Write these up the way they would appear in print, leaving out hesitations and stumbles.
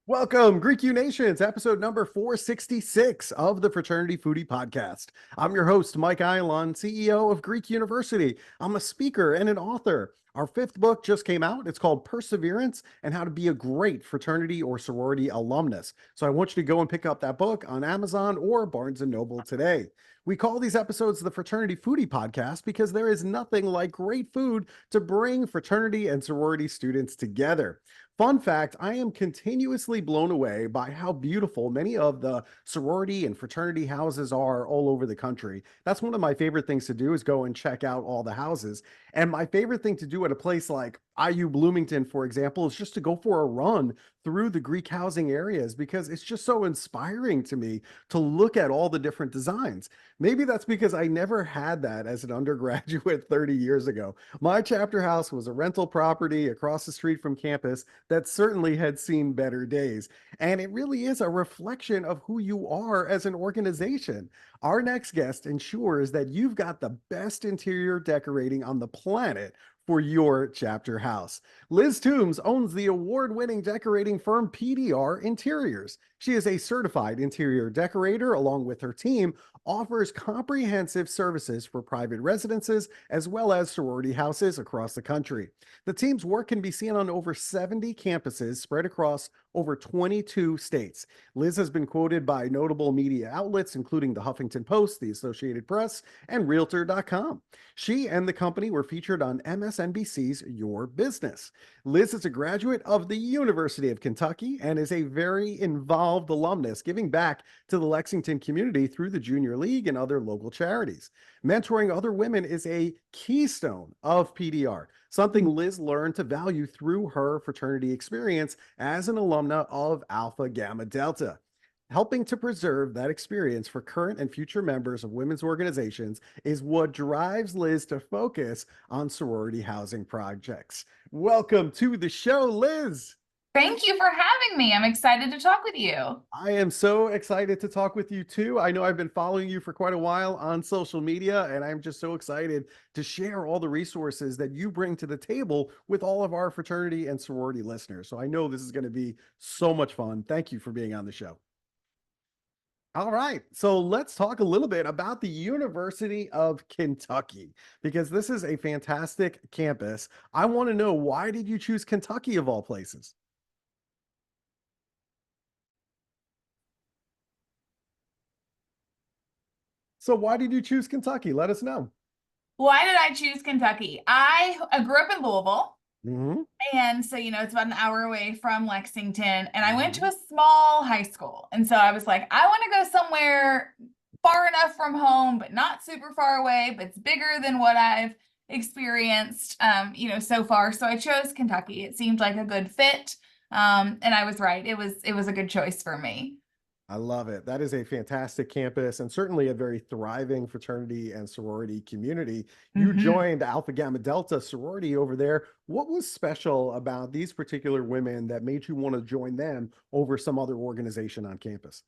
Welcome, Greek U Nations, episode number 466 of the Fraternity Foodie Podcast. I'm your host, Mike Eilon, CEO of Greek University. I'm a speaker and an author. Our fifth book just came out. It's called Perseverance and How to Be a Great Fraternity or Sorority Alumnus. So I want you to go and pick up that book on Amazon or Barnes & Noble today. We call these episodes the Fraternity Foodie Podcast because there is nothing like great food to bring fraternity and sorority students together. Fun fact, I am continuously blown away by how beautiful many of the sorority and fraternity houses are all over the country. That's one of my favorite things to do is go and check out all the houses. And my favorite thing to do at a place like IU Bloomington, for example, is just to go for a run through the Greek housing areas because it's just so inspiring to me to look at all the different designs. Maybe that's because I never had that as an undergraduate 30 years ago. My chapter house was a rental property across the street from campus that certainly had seen better days. And it really is a reflection of who you are as an organization. Our next guest ensures that you've got the best interior decorating on the planet for your chapter house. Liz Toombs owns the award-winning decorating firm PDR Interiors. She is a certified interior decorator, along with her team, offers comprehensive services for private residences as well as sorority houses across the country. The team's work can be seen on over 70 campuses spread across over 22 states. Liz has been quoted by notable media outlets, including the Huffington Post, the Associated Press, and Realtor.com. She and the company were featured on MSNBC's Your Business. Liz is a graduate of the University of Kentucky and is a very involved alumnus, giving back to the Lexington community through the Junior League and other local charities. Mentoring other women is a keystone of PDR, something Liz learned to value through her fraternity experience as an alumna of Alpha Gamma Delta. Helping to preserve that experience for current and future members of women's organizations is what drives Liz to focus on sorority housing projects. Welcome to the show, Liz. Thank you for having me. I'm excited to talk with you. I am so excited to talk with you too. I know I've been following you for quite a while on social media, and I'm just so excited to share all the resources that you bring to the table with all of our fraternity and sorority listeners. So I know this is going to be so much fun. Thank you for being on the show. All right, so let's talk a little bit about the University of Kentucky, because this is a fantastic campus. I want to know, why did you choose Kentucky of all places? So why did you choose Kentucky? Let us know. Why did I choose Kentucky? I grew up in Louisville. Mm-hmm. And so, it's about an hour away from Lexington. And I went to a small high school. And so I was like, I want to go somewhere far enough from home, but not super far away, but it's bigger than what I've experienced, so far. So I chose Kentucky. It seemed like a good fit. And I was right. It was a good choice for me. I love it. That is a fantastic campus and certainly a very thriving fraternity and sorority community. You joined Alpha Gamma Delta sorority over there. What was special about these particular women that made you want to join them over some other organization on campus?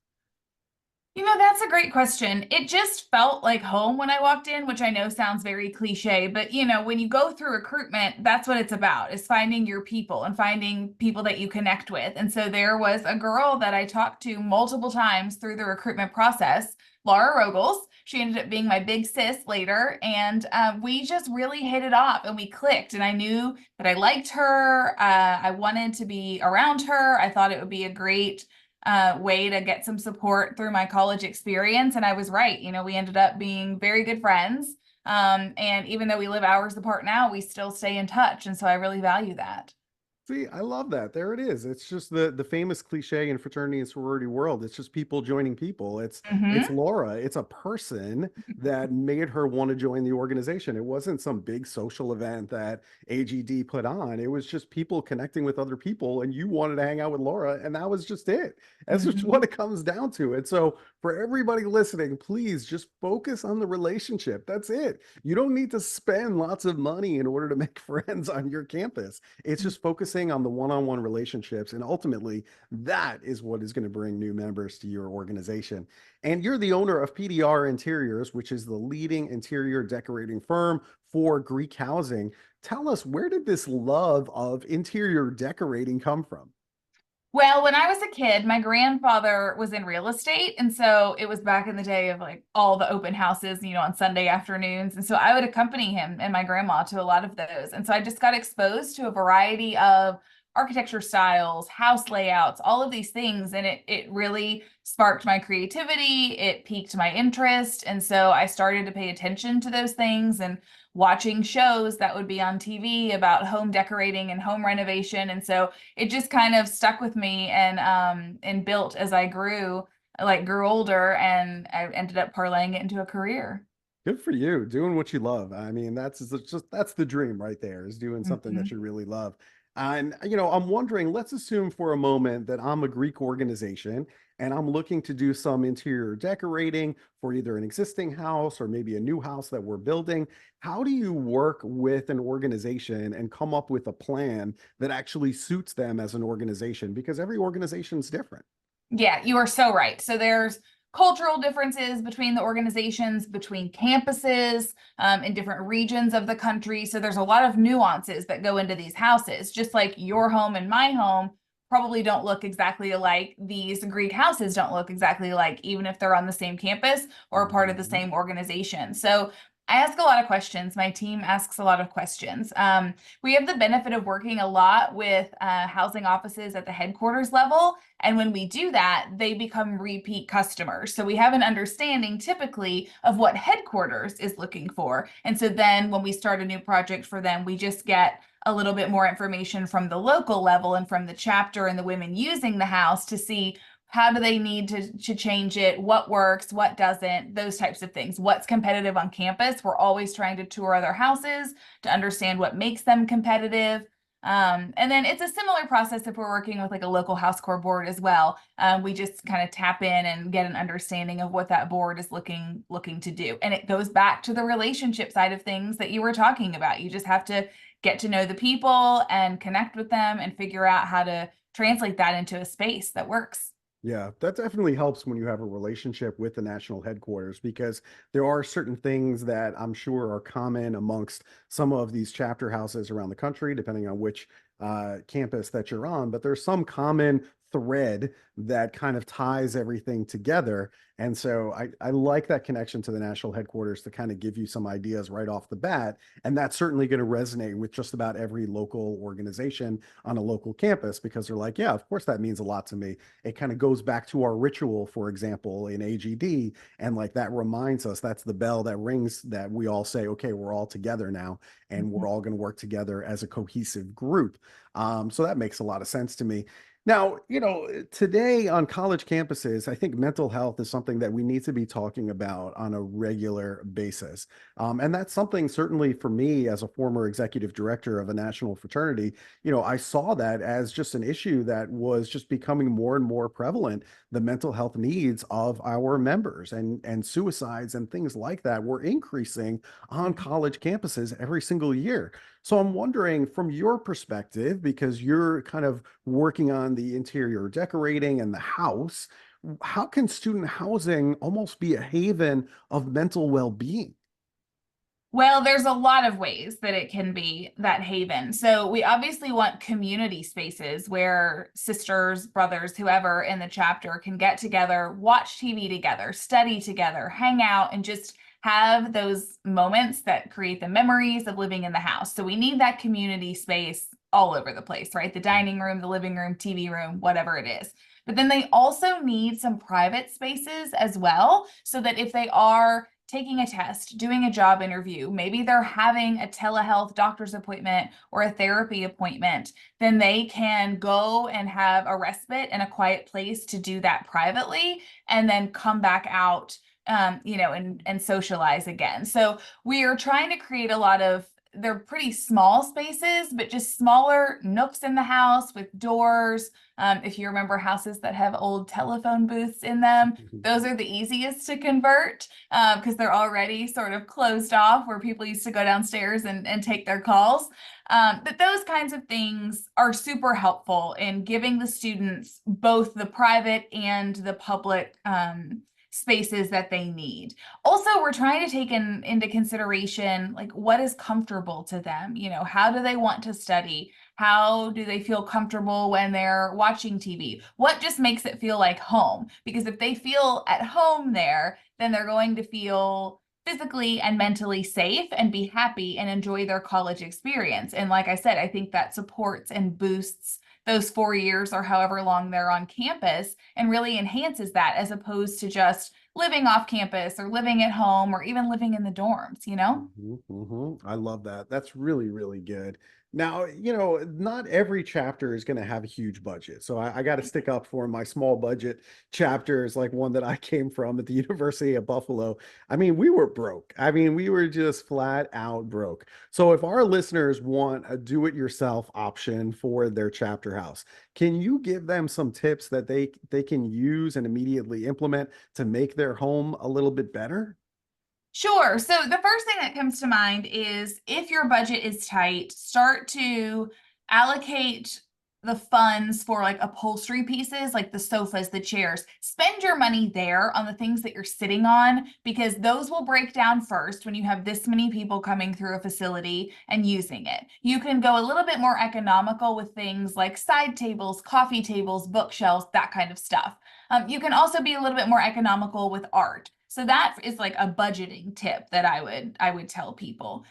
That's a great question. It just felt like home when I walked in, which I know sounds very cliche, but when you go through recruitment, that's what it's about, is finding your people and finding people that you connect with. And so there was a girl that I talked to multiple times through the recruitment process, Laura Rogels. She ended up being my big sis later, and we just really hit it off and we clicked. And I knew that I liked her. I wanted to be around her. I thought it would be a great way to get some support through my college experience. And I was right. We ended up being very good friends. And even though we live hours apart now, we still stay in touch. And so I really value that. See, I love that. There it is. It's just the famous cliche in fraternity and sorority world. It's just people joining people. It's Laura. It's a person that made her want to join the organization. It wasn't some big social event that AGD put on. It was just people connecting with other people, and you wanted to hang out with Laura, and that was just it. That's just what it comes down to. And so for everybody listening, please just focus on the relationship. That's it. You don't need to spend lots of money in order to make friends on your campus. It's just focusing focusing on the one-on-one relationships. And ultimately, that is what is going to bring new members to your organization. And you're the owner of PDR Interiors, which is the leading interior decorating firm for Greek housing. Tell us, where did this love of interior decorating come from? Well, when I was a kid, my grandfather was in real estate. And so it was back in the day of like all the open houses, on Sunday afternoons. And so I would accompany him and my grandma to a lot of those. And so I just got exposed to a variety of architecture styles, house layouts, all of these things. And it really sparked my creativity. It piqued my interest. And so I started to pay attention to those things and watching shows that would be on TV about home decorating and home renovation. And so it just kind of stuck with me and built as I grew older, and I ended up parlaying it into a career. Good for you, doing what you love. I mean, that's the dream right there, is doing something that Mhm. you really love. And I'm wondering, let's assume for a moment that I'm a Greek organization and I'm looking to do some interior decorating for either an existing house or maybe a new house that we're building. How do you work with an organization and come up with a plan that actually suits them as an organization? Because every organization is different. Yeah, you are so right. So there's cultural differences between the organizations, between campuses, in different regions of the country. So there's a lot of nuances that go into these houses, just like your home and my home probably don't look exactly alike. These Greek houses don't look exactly alike, even if they're on the same campus or a part of the Mhm. same organization. So I ask a lot of questions. My team asks a lot of questions. We have the benefit of working a lot with housing offices at the headquarters level. And when we do that, they become repeat customers. So we have an understanding typically of what headquarters is looking for. And so then when we start a new project for them, we just get a little bit more information from the local level and from the chapter and the women using the house to see how do they need to change it, what works, what doesn't, those types of things. What's competitive on campus? We're always trying to tour other houses to understand what makes them competitive. And then it's a similar process if we're working with like a local house core board as well. We just kind of tap in and get an understanding of what that board is looking to do. And it goes back to the relationship side of things that you were talking about. You just have to get to know the people and connect with them and figure out how to translate that into a space that works. Yeah, that definitely helps when you have a relationship with the national headquarters, because there are certain things that I'm sure are common amongst some of these chapter houses around the country, depending on which campus that you're on. But there's some common thread that kind of ties everything together. And so I like that connection to the national headquarters to kind of give you some ideas right off the bat. And that's certainly going to resonate with just about every local organization on a local campus, because they're like, yeah, of course, that means a lot to me. It kind of goes back to our ritual, for example, in AGD. And like that reminds us, that's the bell that rings, that we all say, okay, we're all together now and we're all going to work together as a cohesive group. So that makes a lot of sense to me. Now, today on college campuses, I think mental health is something that we need to be talking about on a regular basis. And that's something certainly for me as a former executive director of a national fraternity, I saw that as just an issue that was just becoming more and more prevalent. The mental health needs of our members and suicides and things like that were increasing on college campuses every single year. So I'm wondering, from your perspective, because you're kind of working on the interior decorating and the house, how can student housing almost be a haven of mental well-being? Well, there's a lot of ways that it can be that haven. So we obviously want community spaces where sisters, brothers, whoever in the chapter can get together, watch TV together, study together, hang out, and just have those moments that create the memories of living in the house. So we need that community space all over the place, right? The dining room, the living room, TV room, whatever it is. But then they also need some private spaces as well, so that if they are taking a test, doing a job interview, maybe they're having a telehealth doctor's appointment or a therapy appointment, then they can go and have a respite and a quiet place to do that privately and then come back out, and socialize again. So we are trying to create a lot of they're pretty small spaces, but just smaller nooks in the house with doors. If you remember houses that have old telephone booths in them, those are the easiest to convert because they're already sort of closed off where people used to go downstairs and take their calls. But those kinds of things are super helpful in giving the students both the private and the public spaces that they need. Also, we're trying to take into consideration like what is comfortable to them. You know, how do they want to study? How do they feel comfortable when they're watching TV? What just makes it feel like home? Because if they feel at home there, then they're going to feel physically and mentally safe and be happy and enjoy their college experience. And like I said, I think that supports and boosts those 4 years or however long they're on campus and really enhances that as opposed to just living off campus or living at home or even living in the dorms, you know? I love that. That's really, really good. Now, not every chapter is going to have a huge budget. So I got to stick up for my small budget chapters, like one that I came from at the University of Buffalo. I mean, we were broke. I mean, we were just flat out broke. So if our listeners want a do-it-yourself option for their chapter house, can you give them some tips that they can use and immediately implement to make their home a little bit better? Sure. So the first thing that comes to mind is if your budget is tight, start to allocate the funds for like upholstery pieces, like the sofas, the chairs. Spend your money there on the things that you're sitting on because those will break down first when you have this many people coming through a facility and using it. You can go a little bit more economical with things like side tables, coffee tables, bookshelves, that kind of stuff. You can also be a little bit more economical with art. So that is like a budgeting tip that I would tell people.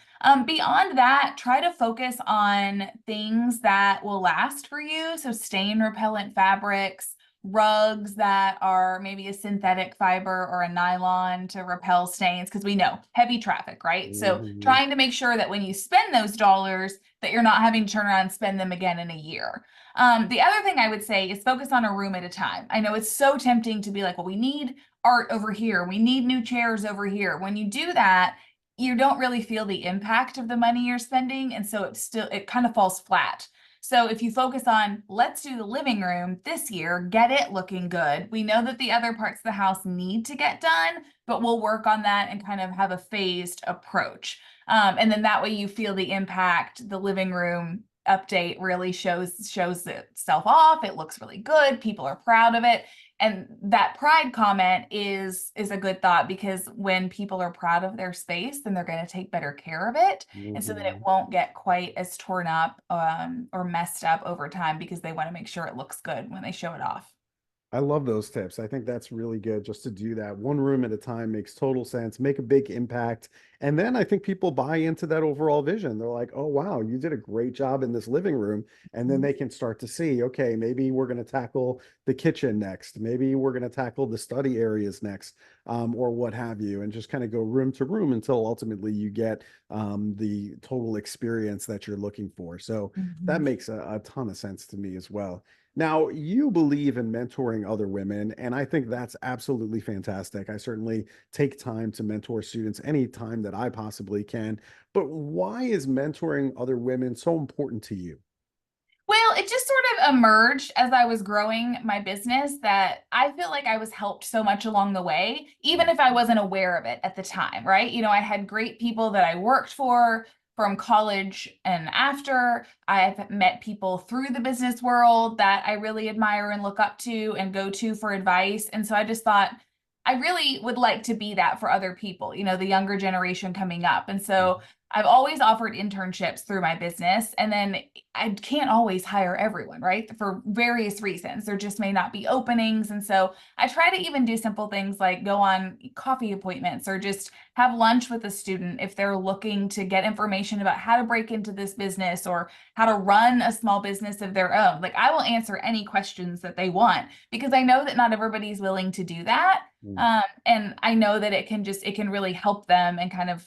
Beyond that, try to focus on things that will last for you. So stain repellent fabrics, rugs that are maybe a synthetic fiber or a nylon to repel stains, because we know heavy traffic, right? So Mhm. trying to make sure that when you spend those dollars, that you're not having to turn around and spend them again in a year. The other thing I would say is focus on a room at a time. I know it's so tempting to be like, well, we need art over here. We need new chairs over here. When you do that, you don't really feel the impact of the money you're spending. And so it kind of falls flat. So if you focus on, let's do the living room this year, get it looking good. We know that the other parts of the house need to get done, but we'll work on that and kind of have a phased approach. And then that way you feel the impact. The living room update really shows itself off. It looks really good. People are proud of it. And that pride comment is a good thought because when people are proud of their space, then they're going to take better care of it. And so that it Mhm. won't get quite as torn up or messed up over time because they want to make sure it looks good when they show it off. I love those tips. I think that's really good just to do that one room at a time makes total sense, make a big impact. And then I think people buy into that overall vision. They're like, oh, wow, you did a great job in this living room. And then they can start to see, okay, maybe we're going to tackle the kitchen next. Maybe we're going to tackle the study areas next, or what have you, and just kind of go room to room until ultimately you get the total experience that you're looking for. So that Mhm. makes a ton of sense to me as well. Now, you believe in mentoring other women, and I think that's absolutely fantastic. I certainly take time to mentor students anytime that I possibly can. But why is mentoring other women so important to you? Well, it just sort of emerged as I was growing my business that I feel like I was helped so much along the way, even if I wasn't aware of it at the time, right? You know, I had great people that I worked for from college and after. I've met people through the business world that I really admire and look up to and go to for advice. And so I just thought, I really would like to be that for other people, you know, the younger generation coming up. And so I've always offered internships through my business. And then I can't always hire everyone, right? For various reasons. There just may not be openings. And so I try to even do simple things like go on coffee appointments or just have lunch with a student if they're looking to get information about how to break into this business or how to run a small business of their own. Like I will answer any questions that they want because I know that not everybody's willing to do that. Mhm. And I know that it can really help them and kind of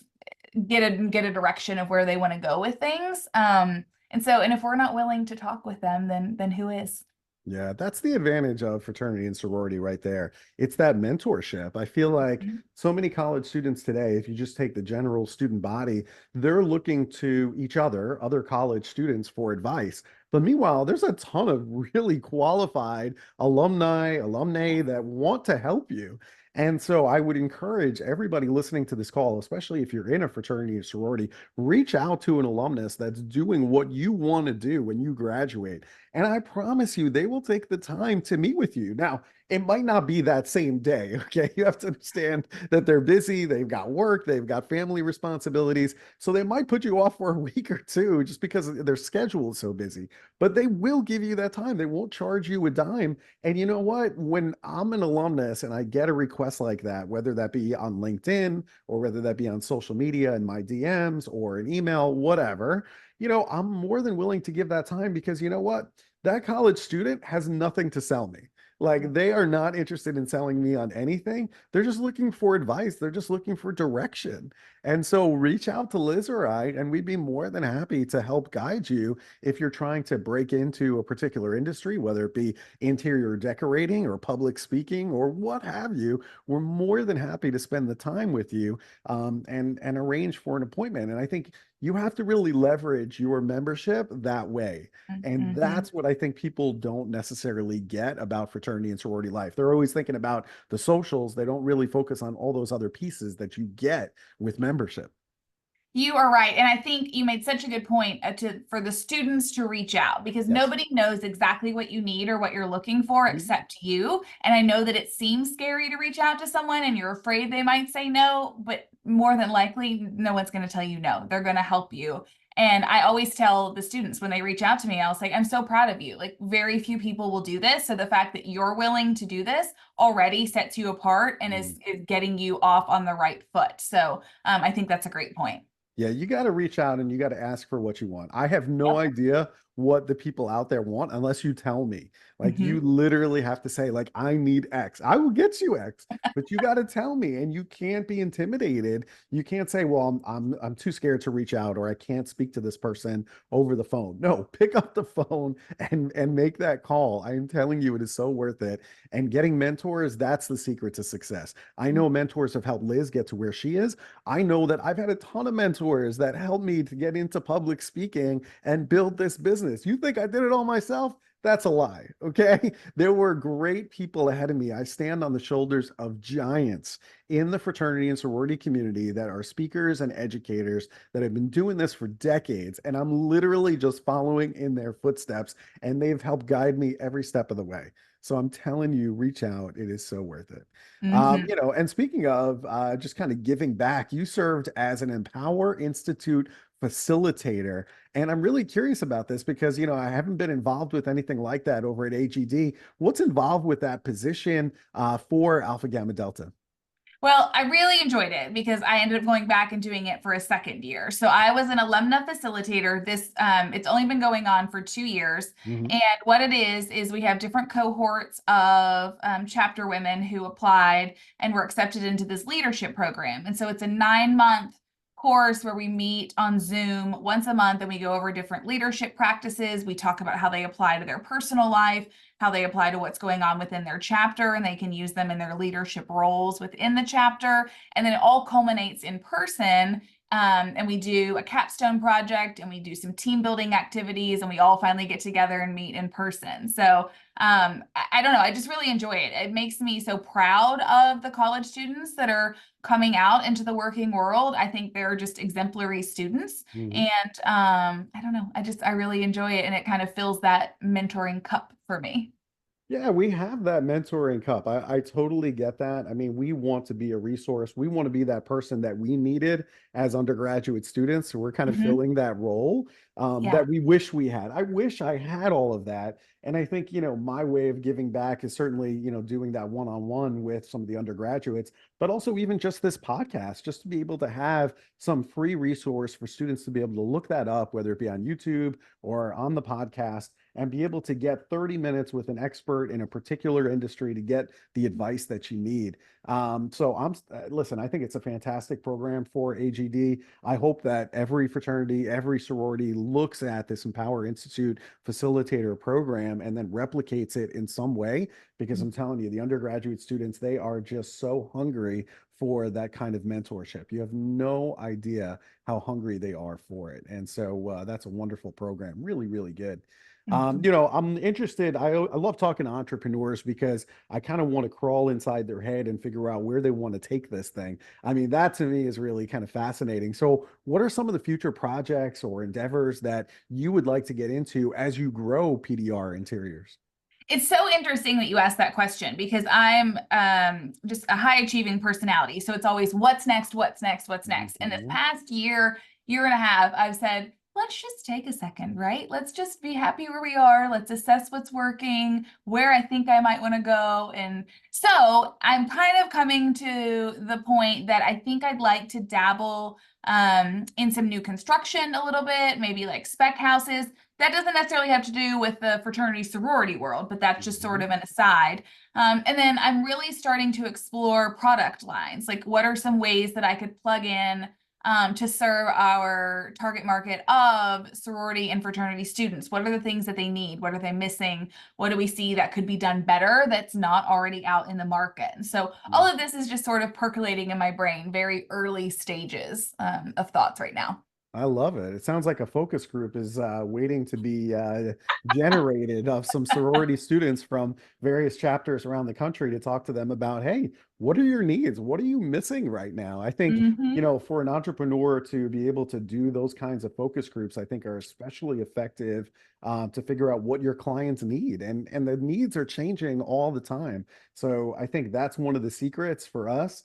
get a direction of where they want to go with things. And if we're not willing to talk with them, then who is? Yeah, that's the advantage of fraternity and sorority right there. It's that mentorship. I feel like Mhm. so many college students today, if you just take the general student body, they're looking to each other college students for advice. But meanwhile, there's a ton of really qualified alumni that want to help you. And so I would encourage everybody listening to this call, especially if you're in a fraternity or sorority, reach out to an alumnus that's doing what you want to do when you graduate. And I promise you, they will take the time to meet with you. Now, it might not be that same day. Okay. You have to understand that they're busy, they've got work, they've got family responsibilities. So they might put you off for a week or two just because their schedule is so busy. But they will give you that time. They won't charge you a dime. And you know what? When I'm an alumnus and I get a request like that, whether that be on LinkedIn or whether that be on social media in my DMs or an email, whatever, I'm more than willing to give that time because you know what? That college student has nothing to sell me. Like they are not interested in selling me on anything. They're just looking for advice. They're just looking for direction. And so reach out to Liz or I, and we'd be more than happy to help guide you if you're trying to break into a particular industry, whether it be interior decorating or public speaking or what have you. We're more than happy to spend the time with you and arrange for an appointment. And I think you have to really leverage your membership that way. And Mhm. that's what I think people don't necessarily get about fraternity and sorority life. They're always thinking about the socials. They don't really focus on all those other pieces that you get with membership. You are right. And I think you made such a good point for the students to reach out because Yes. nobody knows exactly what you need or what you're looking for Mhm. except you. And I know that it seems scary to reach out to someone and you're afraid they might say no, but more than likely, no one's going to tell you no. They're going to help you. And I always tell the students when they reach out to me, I'll say, I'm so proud of you. Like, very few people will do this. So the fact that you're willing to do this already sets you apart and is getting you off on the right foot. So I think that's a great point. Yeah, you got to reach out and you got to ask for what you want. I have no Yep. idea what the people out there want unless you tell me. Like you Mhm. literally have to say like I need X. I will get you X, but you got to tell me and you can't be intimidated. You can't say, "Well, I'm too scared to reach out or I can't speak to this person over the phone." No, pick up the phone and make that call. I am telling you it is so worth it. And getting mentors, that's the secret to success. I know mentors have helped Liz get to where she is. I know that I've had a ton of mentors that helped me to get into public speaking and build this business. You think I did it all myself? That's a lie. Okay. There were great people ahead of me. I stand on the shoulders of giants in the fraternity and sorority community that are speakers and educators that have been doing this for decades. And I'm literally just following in their footsteps, and they've helped guide me every step of the way. So I'm telling you, reach out. It is so worth it. Mhm. And speaking of just kind of giving back, you served as an Empower Institute facilitator. And I'm really curious about this because, I haven't been involved with anything like that over at AGD. What's involved with that position for Alpha Gamma Delta? Well, I really enjoyed it because I ended up going back and doing it for a second year. So I was an alumna facilitator. It's only been going on for 2 years. Mhm. And what it is we have different cohorts of chapter women who applied and were accepted into this leadership program. And so it's a 9 month course where we meet on Zoom once a month and we go over different leadership practices. We talk about how they apply to their personal life, how they apply to what's going on within their chapter, and they can use them in their leadership roles within the chapter. And then it all culminates in person. And we do a capstone project and we do some team building activities and we all finally get together and meet in person. So I don't know, I just really enjoy it. It makes me so proud of the college students that are coming out into the working world. I think they're just exemplary students. Mhm. And I don't know, I really enjoy it and it kind of fills that mentoring cup for me. Yeah, we have that mentoring cup. I totally get that. I mean, we want to be a resource. We want to be that person that we needed as undergraduate students. So we're kind of Mhm. filling that role Yeah. that we wish we had. I wish I had all of that. And I think, my way of giving back is certainly, doing that one-on-one with some of the undergraduates, but also even just this podcast, just to be able to have some free resource for students to be able to look that up, whether it be on YouTube or on the podcast and be able to get 30 minutes with an expert in a particular industry to get the advice that you need. So listen, I think it's a fantastic program for AGD. I hope that every fraternity, every sorority looks at this Empower Institute facilitator program and then replicates it in some way, because I'm telling you, the undergraduate students, they are just so hungry for that kind of mentorship. You have no idea how hungry they are for it. And so that's a wonderful program. Really, really good. Mhm. I'm interested. I love talking to entrepreneurs because I kind of want to crawl inside their head and figure out where they want to take this thing. I mean, that to me is really kind of fascinating. So, what are some of the future projects or endeavors that you would like to get into as you grow PDR Interiors? It's so interesting that you asked that question because I'm just a high achieving personality. So it's always what's next, what's next, what's next. And this Mhm. past year, year and a half, I've said, let's just take a second, right? Let's just be happy where we are. Let's assess what's working, where I think I might want to go. And so I'm kind of coming to the point that I think I'd like to dabble in some new construction a little bit, maybe like spec houses. That doesn't necessarily have to do with the fraternity sorority world, but that's just sort Mhm. of an aside. And then I'm really starting to explore product lines. Like, what are some ways that I could plug in to serve our target market of sorority and fraternity students? What are the things that they need? What are they missing? What do we see that could be done better that's not already out in the market? And so all of this is just sort of percolating in my brain, very early stages of thoughts right now. I love it. It sounds like a focus group is waiting to be generated of some sorority students from various chapters around the country to talk to them about, hey, what are your needs? What are you missing right now? I think, Hmm. for an entrepreneur to be able to do those kinds of focus groups, I think are especially effective to figure out what your clients need. And the needs are changing all the time. So I think that's one of the secrets for us,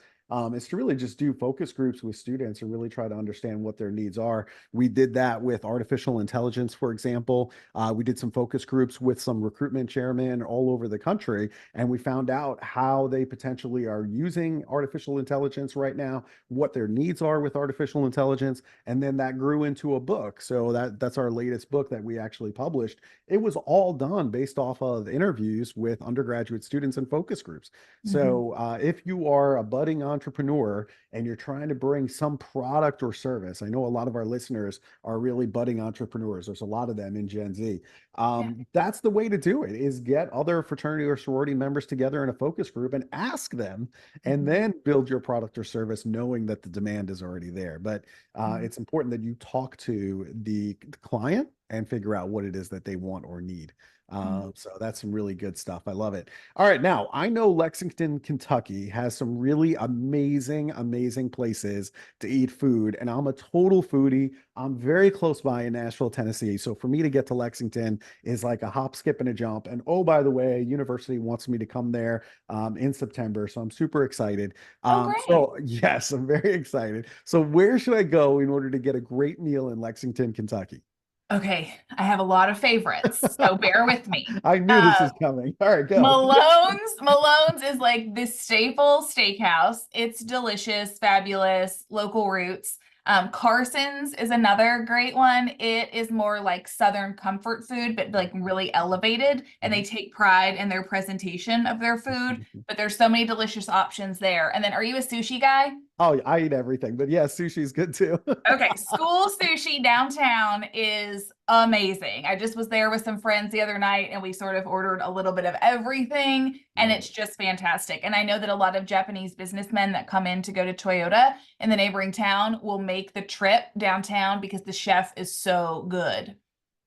is to really just do focus groups with students and really try to understand what their needs are. We did that with artificial intelligence, for example. We did some focus groups with some recruitment chairmen all over the country, and we found out how they potentially are using artificial intelligence right now, what their needs are with artificial intelligence, and then that grew into a book. So that's our latest book that we actually published. It was all done based off of interviews with undergraduate students and focus groups. Hmm. So if you are a budding entrepreneur and you're trying to bring some product or service, I know a lot of our listeners are really budding entrepreneurs. There's a lot of them in Gen Z. Yeah. That's the way to do it, is get other fraternity or sorority members together in a focus group and ask them, and Mhm. then build your product or service knowing that the demand is already there. But Mhm. it's important that you talk to the client and figure out what it is that they want or need. Mhm. So that's some really good stuff. I love it. All right, now I know Lexington, Kentucky has some really amazing, amazing places to eat food, and I'm a total foodie. I'm very close by in Nashville, Tennessee. So for me to get to Lexington is like a hop, skip, and a jump. And oh, by the way, university wants me to come there in September. So I'm super excited. Oh, great. So yes, I'm very excited. So where should I go in order to get a great meal in Lexington, Kentucky? Okay, I have a lot of favorites, so bear with me. I knew this Uh, was coming. All right, go. Malone's is like this staple steakhouse. It's delicious, fabulous, local roots. Carson's is another great one. It is more like Southern comfort food, but like really elevated, and they take pride in their presentation of their food. But there's so many delicious options there. And then, are you a sushi guy? Oh, I eat everything, but yeah, sushi's good too. Okay, school sushi downtown is amazing. I just was there with some friends the other night and we sort of ordered a little bit of everything and Love it's it. just fantastic. And I know that a lot of Japanese businessmen that come in to go to Toyota in the neighboring town will make the trip downtown because the chef is so good.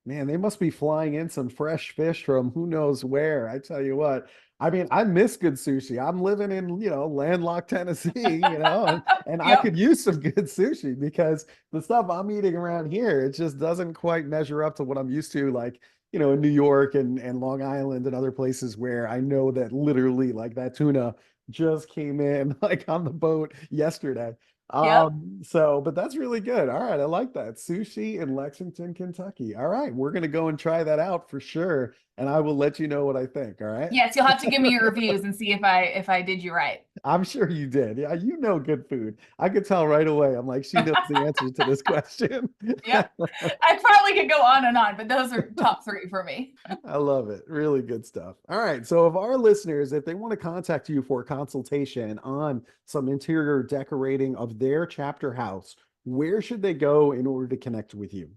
Man, they must be flying in some fresh fish from who knows where. I tell you what, I mean, I miss good sushi. I'm living in, landlocked Tennessee, and I Yep. could use some good sushi because the stuff I'm eating around here, it just doesn't quite measure up to what I'm used to, like, in New York and Long Island and other places where I know that literally like that tuna just came in like on the boat yesterday. Yep. But that's really good. All right, I like that. Sushi in Lexington, Kentucky. All right, we're gonna go and try that out for sure. and I will let you know what I think. All right. Yes, you'll have to give me your reviews and see if I did you right. I'm sure you did. Yeah, you know good food. I could tell right away. I'm like, she knows the answer to this question. Yep. I probably could go on and on, but those are top three for me. I love it. Really good stuff. All right. So, if our listeners, if they want to contact you for a consultation on some interior decorating of their chapter house, where should they go in order to connect with you?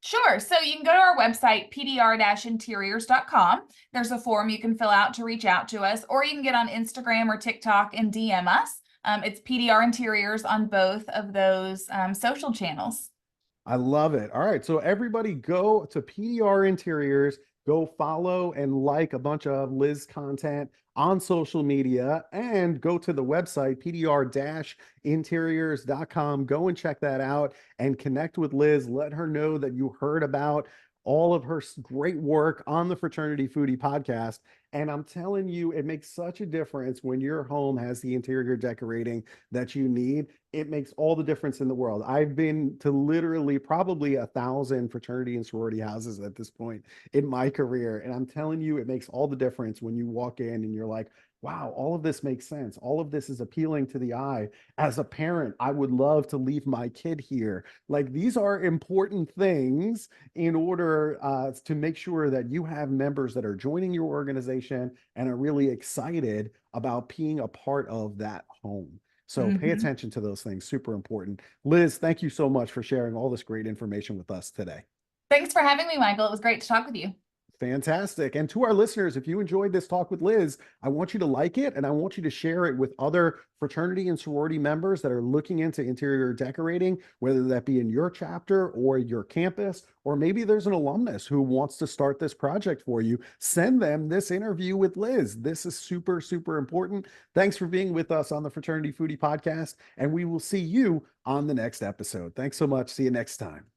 Sure. So you can go to our website, pdr-interiors.com. There's a form you can fill out to reach out to us, or you can get on Instagram or TikTok and DM us. It's PDR Interiors on both of those social channels. I love it. All right. So everybody go to PDR Interiors, go follow and like a bunch of Liz content on social media, and go to the website, pdr-interiors.com. Go and check that out and connect with Liz. Let her know that you heard about all of her great work on the Fraternity Foodie podcast. And I'm telling you, it makes such a difference when your home has the interior decorating that you need. It makes all the difference in the world. I've been to literally probably 1,000 fraternity and sorority houses at this point in my career. And I'm telling you, it makes all the difference when you walk in and you're like, wow, all of this makes sense. All of this is appealing to the eye. As a parent, I would love to leave my kid here. Like, these are important things in order to make sure that you have members that are joining your organization and are really excited about being a part of that home. So pay Mhm. attention to those things. Super important. Liz, thank you so much for sharing all this great information with us today. Thanks for having me, Michael. It was great to talk with you. Fantastic. And to our listeners, if you enjoyed this talk with Liz, I want you to like it and I want you to share it with other fraternity and sorority members that are looking into interior decorating, whether that be in your chapter or your campus, or maybe there's an alumnus who wants to start this project for you. Send them this interview with Liz. This is super, super important. Thanks for being with us on the Fraternity Foodie podcast, and we will see you on the next episode. Thanks so much. See you next time.